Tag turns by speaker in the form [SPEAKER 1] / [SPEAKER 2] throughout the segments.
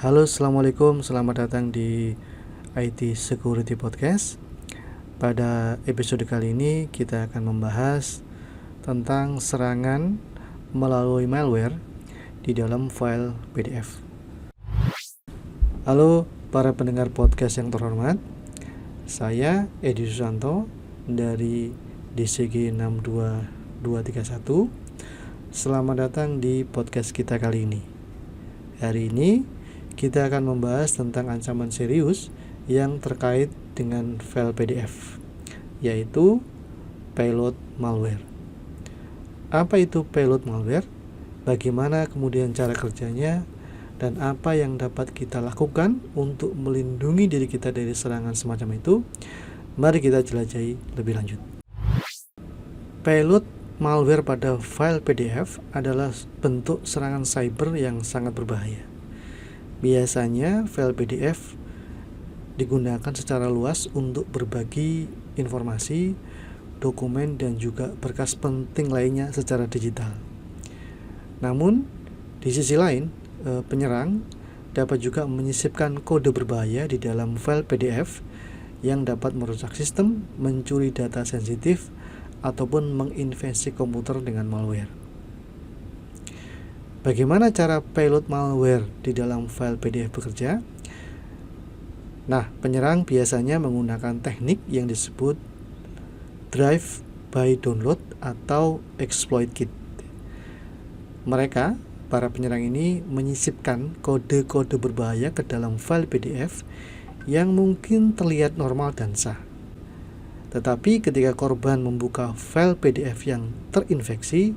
[SPEAKER 1] Halo, Assalamualaikum. Selamat datang di IT Security Podcast. Pada episode kali ini kita akan membahas tentang serangan melalui malware di dalam file PDF. Halo para pendengar podcast yang terhormat. Saya Edi Susanto dari DCG 62231. Selamat datang di podcast kita kali ini. Hari ini kita akan membahas tentang ancaman serius yang terkait dengan file PDF, yaitu payload malware. Apa itu payload malware? Bagaimana kemudian cara kerjanya? Dan apa yang dapat kita lakukan untuk melindungi diri kita dari serangan semacam itu? Mari kita jelajahi lebih lanjut. Payload malware pada file PDF adalah bentuk serangan cyber yang sangat berbahaya. Biasanya file PDF digunakan secara luas untuk berbagi informasi, dokumen, dan juga berkas penting lainnya secara digital. Namun, di sisi lain, penyerang dapat juga menyisipkan kode berbahaya di dalam file PDF yang dapat merusak sistem, mencuri data sensitif, ataupun menginvasi komputer dengan malware. Bagaimana cara payload malware di dalam file PDF bekerja? Nah, penyerang biasanya menggunakan teknik yang disebut drive by download atau exploit kit. Mereka, para penyerang ini, menyisipkan kode-kode berbahaya ke dalam file PDF yang mungkin terlihat normal dan sah. Tetapi ketika korban membuka file PDF yang terinfeksi,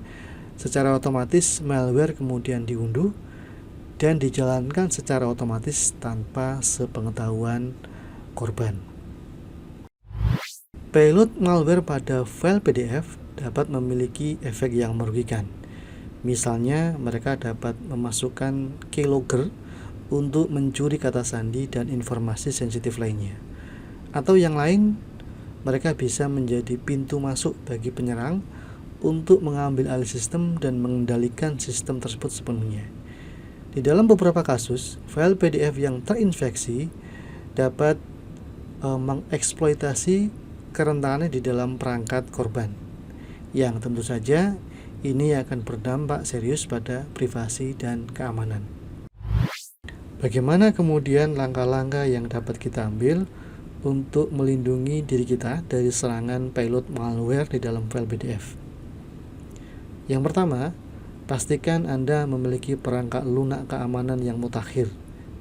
[SPEAKER 1] secara otomatis malware kemudian diunduh dan dijalankan secara otomatis tanpa sepengetahuan korban. Payload malware pada file PDF dapat memiliki efek yang merugikan. Misalnya, mereka dapat memasukkan keylogger untuk mencuri kata sandi dan informasi sensitif lainnya. Atau yang lain, mereka bisa menjadi pintu masuk bagi penyerang untuk mengambil alih sistem dan mengendalikan sistem tersebut sepenuhnya. Di dalam beberapa kasus, file PDF yang terinfeksi dapat mengeksploitasi kerentanan di dalam perangkat korban, yang tentu saja ini akan berdampak serius pada privasi dan keamanan. Bagaimana kemudian langkah-langkah yang dapat kita ambil untuk melindungi diri kita dari serangan payload malware di dalam file PDF? Yang pertama, pastikan Anda memiliki perangkat lunak keamanan yang mutakhir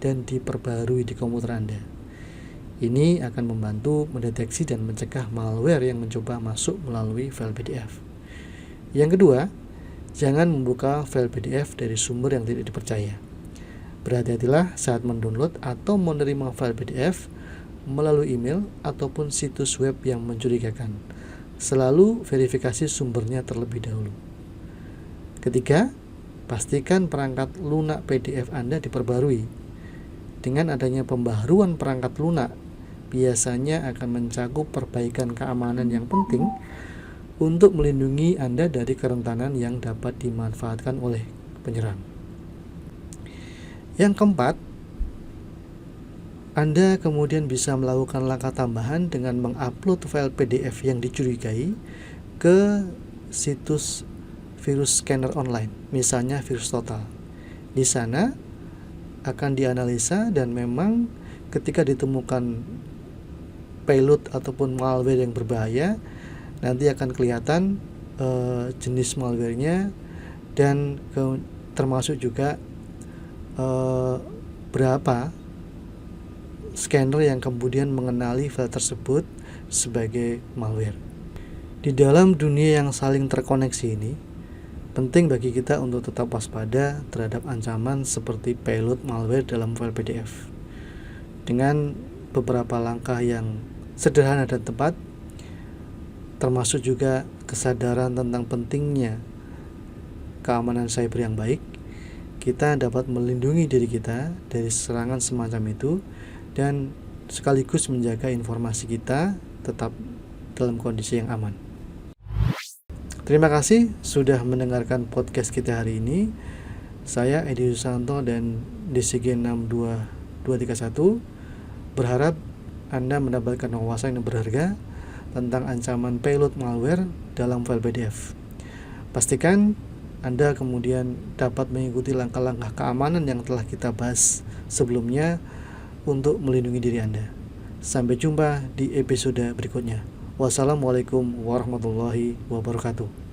[SPEAKER 1] dan diperbarui di komputer Anda. Ini akan membantu mendeteksi dan mencegah malware yang mencoba masuk melalui file PDF. Yang kedua, jangan membuka file PDF dari sumber yang tidak dipercaya. Berhati-hatilah saat mendownload atau menerima file PDF melalui email ataupun situs web yang mencurigakan. Selalu verifikasi sumbernya terlebih dahulu. Ketiga, pastikan perangkat lunak PDF Anda diperbarui. Dengan adanya pembaharuan perangkat lunak, biasanya akan mencakup perbaikan keamanan yang penting untuk melindungi Anda dari kerentanan yang dapat dimanfaatkan oleh penyerang. Yang keempat, Anda kemudian bisa melakukan langkah tambahan dengan mengupload file PDF yang dicurigai ke situs virus scanner online, misalnya Virus Total. Di sana akan dianalisa dan memang ketika ditemukan payload ataupun malware yang berbahaya, nanti akan kelihatan jenis malwarenya dan termasuk juga berapa scanner yang kemudian mengenali file tersebut sebagai malware. Di dalam dunia yang saling terkoneksi ini, penting bagi kita untuk tetap waspada terhadap ancaman seperti payload malware dalam file PDF. Dengan beberapa langkah yang sederhana dan tepat, termasuk juga kesadaran tentang pentingnya keamanan cyber yang baik, kita dapat melindungi diri kita dari serangan semacam itu dan sekaligus menjaga informasi kita tetap dalam kondisi yang aman. Terima kasih sudah mendengarkan podcast kita hari ini. Saya Edi Susanto dan DCG 62231. Berharap Anda mendapatkan wawasan yang berharga tentang ancaman payload malware dalam file PDF. Pastikan Anda kemudian dapat mengikuti langkah-langkah keamanan yang telah kita bahas sebelumnya untuk melindungi diri Anda. Sampai jumpa di episode berikutnya. Wassalamualaikum warahmatullahi wabarakatuh.